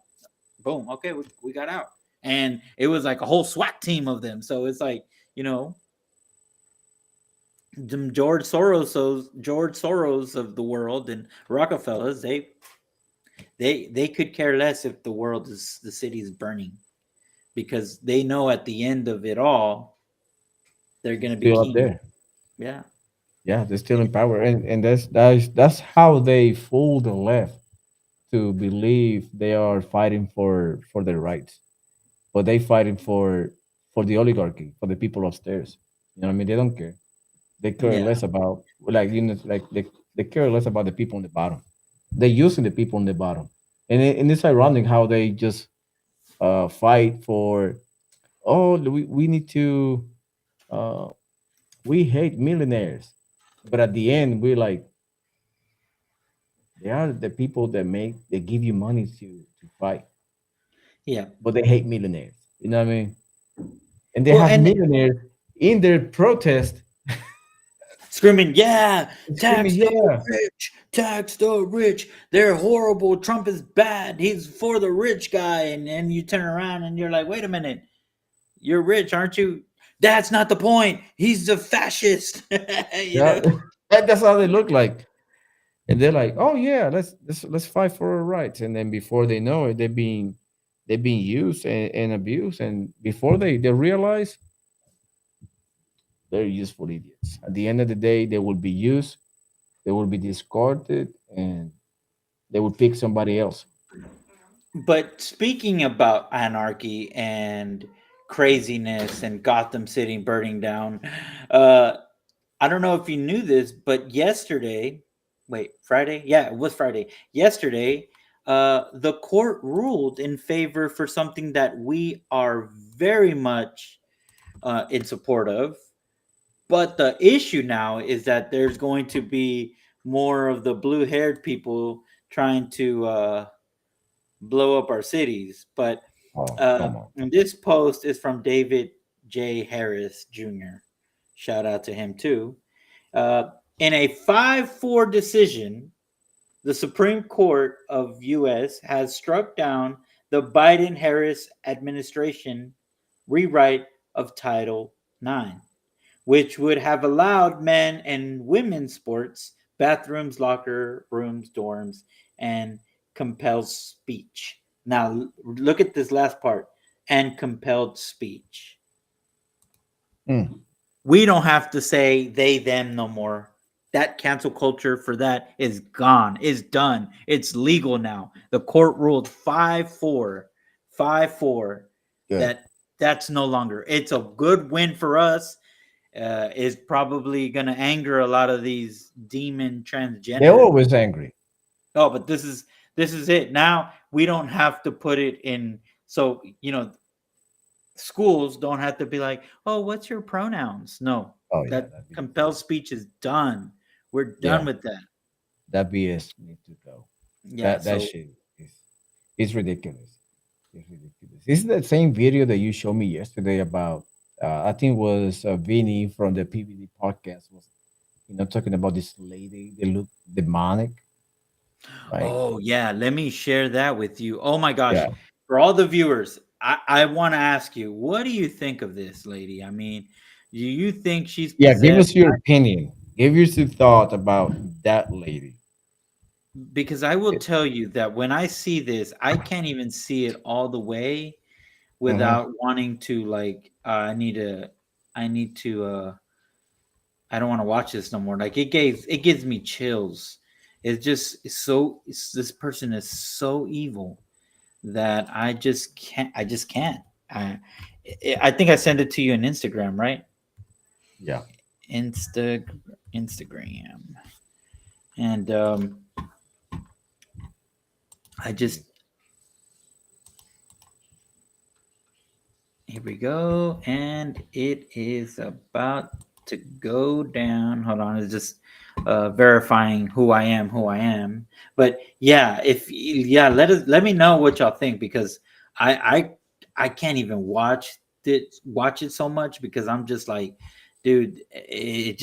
Boom. Okay, we got out, and it was like a whole SWAT team of them. So it's like, you know, them George Soros of the world and Rockefellers, they could care less if the city is burning, because they know at the end of it all they're gonna be Still up king. there. Yeah, Yeah, they're still in power, and that's how they fool the left to believe they are fighting for their rights, but they fighting for the oligarchy, for the people upstairs. You know what I mean? They don't care. They care yeah, less about, like, like they care less about the people on the bottom. They're using the people on the bottom, and it's ironic how they just fight for, oh, we need to, uh, we hate millionaires, but at the end we're like, they are the people that they give you money to fight, yeah. but they hate millionaires. You know what I mean? and they Well, have and millionaires in their protest screaming, "Yeah, screaming, "Yeah, tax the rich. They're horrible. Trump is bad. He's for the rich guy." And then you turn around and you're like, "Wait a minute, you're rich, aren't you?" That's not the point. He's a fascist. you yeah." know. That's how they look like. And they're like, "Oh yeah, let's fight for our rights." And then before they know it, they're being used and abused. And before they realize, they're useful idiots. At the end of the day, they will be used, they will be discarded, and they will pick somebody else. But speaking about anarchy and craziness and Gotham City burning down, uh, I don't know if you knew this, but yesterday, wait, Friday? Yeah, it was Friday. Yesterday, the court ruled in favor for something that we are very much in support of. But the issue now is that there's going to be more of the blue haired people trying to blow up our cities. But Oh, come on. and this post is from David J. Harris Jr. Shout out to him too. Uh, in a 5-4 decision, the Supreme Court of U.S. has struck down the Biden-Harris administration rewrite of Title IX, which would have allowed men and women's sports, bathrooms, locker rooms, dorms, and compelled speech. Now, look at this last part and compelled speech. Mm, We don't have to say they, them no more. That cancel culture for that is gone, is done. It's legal now. The court ruled 5-4, 5-4 good. that that's no longer. It's a good win for us. Is probably going to anger a lot of these demon They're transgenders. always angry. Oh, but this is it. Now we don't have to put it in. So schools don't have to be like, "Oh, what's your pronouns?" No, Oh yeah, that that'd be compelled speech is done. We're done yeah, with that. that BS need to go. Yeah. That So, shit is ridiculous. It's ridiculous. This is the same video that you showed me yesterday about. I think it was Vinny from the PVD podcast was talking about this lady. They look demonic. Like oh yeah, let me share that with you. Oh my gosh, yeah, for all the viewers, I want to ask you, what do you think of this lady? I mean, do you think she's yeah. Give possessed? us your opinion. Give us your thought about that lady. Because I will tell you that when I see this, I can't even see it all the way Mm-hmm. without wanting to like I need to I don't want to watch this no more. Like it gives me chills. This person is so evil that I just can't. I I think I sent it to you on Instagram, right? Yeah. Insta Instagram. And I just here we go, and it is about to go down. Hold on, it's just verifying who I am. But yeah, if yeah, let me know what y'all think because I can't even watch it so much because I'm just like, dude, it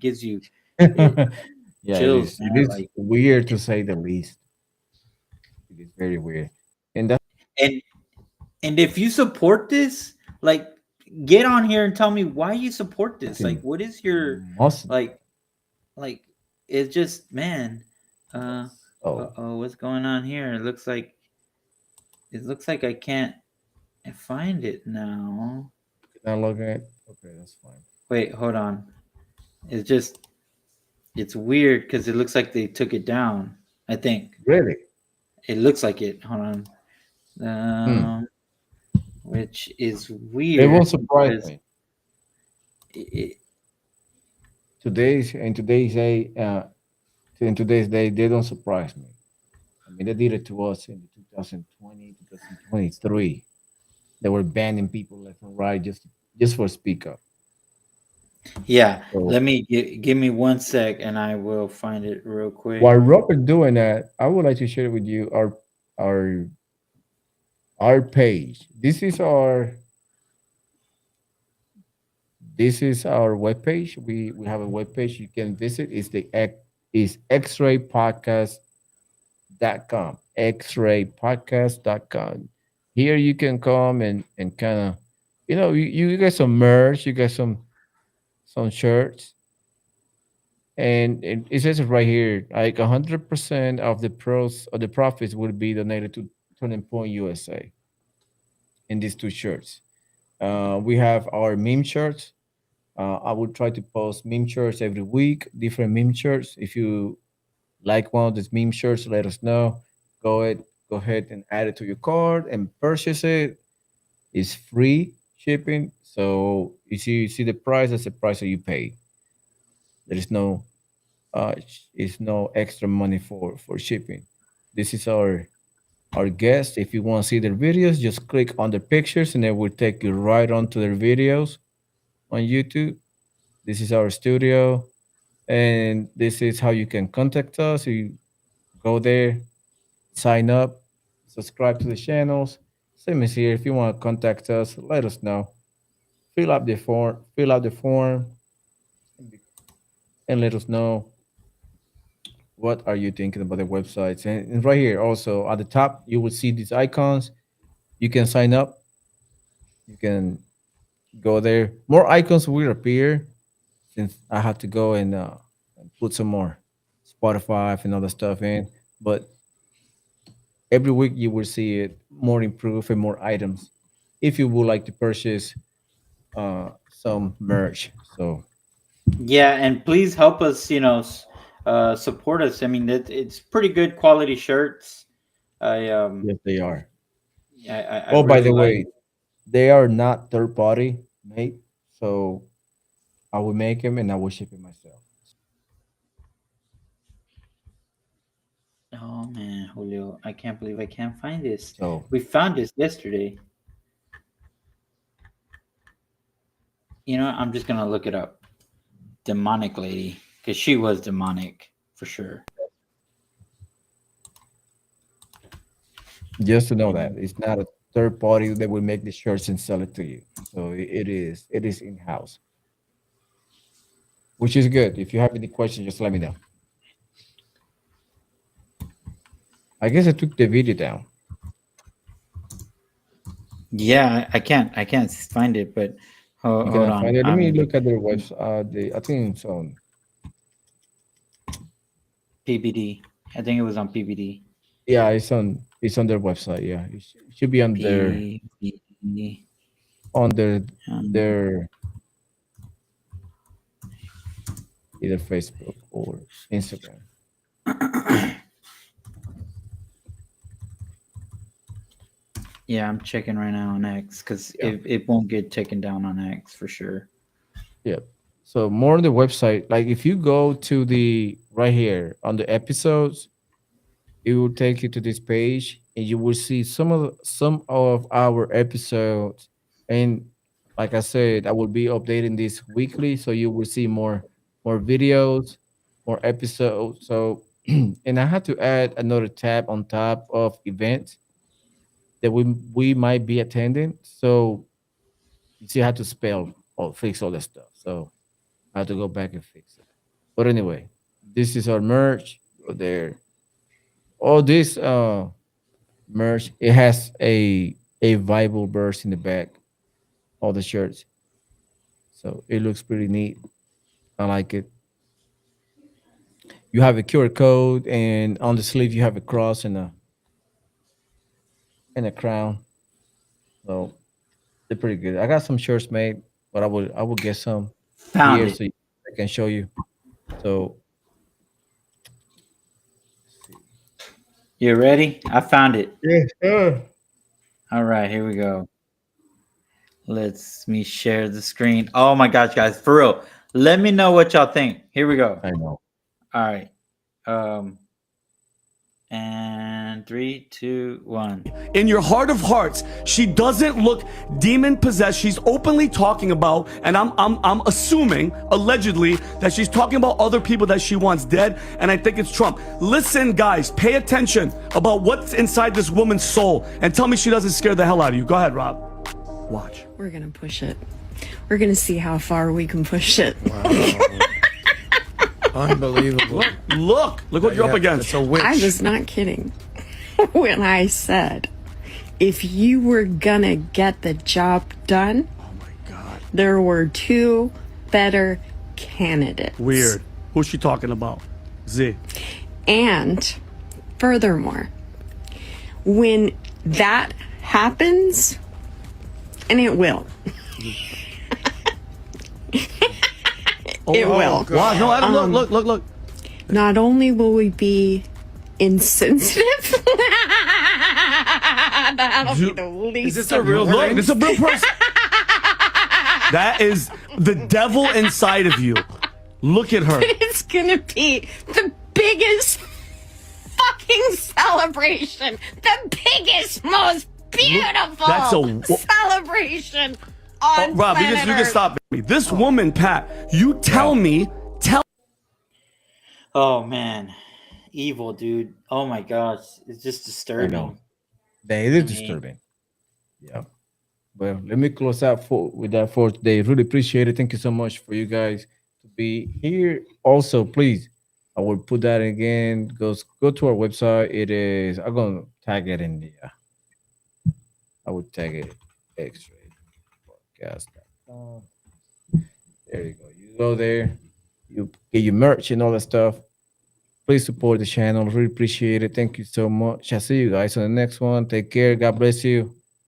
gives you it Yeah, it chills, is. It man. is Like weird to say the least. It is very weird. And that's and And if you support this, like get on here and tell me why you support this. Like in what is your most. like like it's just man Oh, what's going on here? It looks like I can't find it now. can I log in? Okay, that's fine. Wait, hold on. It's just it's weird because it looks like they took it down. I think Really? it looks like it. Hold on. Hmm. Which is They weird won't surprise because me. it, In today's day, they don't surprise me. I mean, they did it to us in 2020, 2023. They were banning people left and right just for speak up. yeah, So let me give me one sec and I will find it real quick. while Robert doing that, I would like to share with you our our page. This is our This is our webpage. We have a webpage you can visit. It's the is xraypodcast.com. Xraypodcast.com. Here you can come and kind of, you get some merch, you get some shirts, and it says it right here, like 100% of the pros or the profits will be donated to Turning Point USA in these two shirts. We have our meme shirts. I will try to post meme shirts every week, different meme shirts. If you like one of these meme shirts, let us know. Go ahead and add it to your cart and purchase it. It's free shipping. So you see the price, that's the price that you pay. There is no it's no extra money for shipping. This is our guest. If you want to see their videos, just click on the pictures and it will take you right on to their videos on YouTube. This is our studio, and this is how you can contact us. You go there, sign up, subscribe to the channels. Same as here. If you want to contact us, let us know. Fill out the form, and let us know what are you thinking about the websites. And right here, also at the top, you will see these icons. You can sign up. You can go there. More icons will appear since I had to go and put some more Spotify and other stuff in. But every week you will see it more improved and more items. If you would like to purchase some merch, so Yeah, and please help us. Support us. I mean, it's pretty good quality shirts. I yes, they are. I Oh, by really the like. way, they are not third party made, so I will make them and I will ship it myself. Oh man, Julio, I can't believe I can't find this. So We found this yesterday. I'm just gonna look it up. Demonic lady, because she was demonic for sure. just to know that And it's not a third party that will make the shirts and sell it to you. So it is in house, which is good. If you have any questions, just let me know. I guess I took the video down. yeah, I can't find it, but You hold cannot find on. it. Let me look at their website. I think it's on. PBD. I think it was on PBD. Yeah, it's on their website. Yeah, it should be PBD. on Um, their either Facebook or Instagram. yeah, I'm checking right now on X because Yeah, it won't get taken down on X for sure. yeah. So more on the website. Like if you go to the right here on the episodes, it will take you to this page, and you will see some of our episodes. And like I said, I will be updating this weekly, so you will see more videos, more episodes. So, and I had to add another tab on top of events that we might be attending. So you see how to spell or fix all that stuff. So I have to go back and fix it. But anyway, this is our merch. Go there. All this merch. It has a Bible verse in the back. All the shirts. So it looks pretty neat. I like it. You have a QR code, and on the sleeve you have a cross and a crown. So they're pretty good. I got some shirts made, but I will get some Found here it. so I can show you. So let's see. You ready? I found it. Yes, sir. All right, here we go. Let's me share the screen. Oh my gosh, guys, for real. Let me know what y'all think. Here we go. I know. All right. Um, and 3, 2, 1. In your heart of hearts, she doesn't look demon possessed. She's openly talking about, and I'm assuming allegedly that she's talking about other people that she wants dead, and I think it's Trump. Listen, guys, pay attention about what's inside this woman's soul, and tell me she doesn't scare the hell out of you. Go ahead, Rob. Watch. We're gonna push it. We're gonna see how far we can push it. Unbelievable. Look what you're up against. It's a witch. I was not kidding when I said if you were gonna get the job done, Oh my God. there were two better candidates. Weird. Who's she talking about? Z. And furthermore, when that happens, and it will. It will. Wow. No, Adam, look. Not only will we be insensitive, that'll be the least. Is this a real Look, thing? it's a real person. That is the devil inside of you. Look at her. It's gonna be the biggest fucking celebration, the biggest, most beautiful That's a- celebration on Rob, planet you can Earth. stop me. This woman, Pat, you tell me. Oh man, evil dude. Oh my gosh, it's just I disturbing. know. That is disturbing. Yeah. Well, let me close out with that for today. Really appreciate it. Thank you so much for you guys to be here. Also, please, I will put that again. Go to our website. It is. I'm gonna tag it in the. I would tag it extra podcast.com. There you go. You go there. You get your merch and all that stuff. Please support the channel. Really appreciate it. Thank you so much. I'll see you guys on the next one. Take care. God bless you.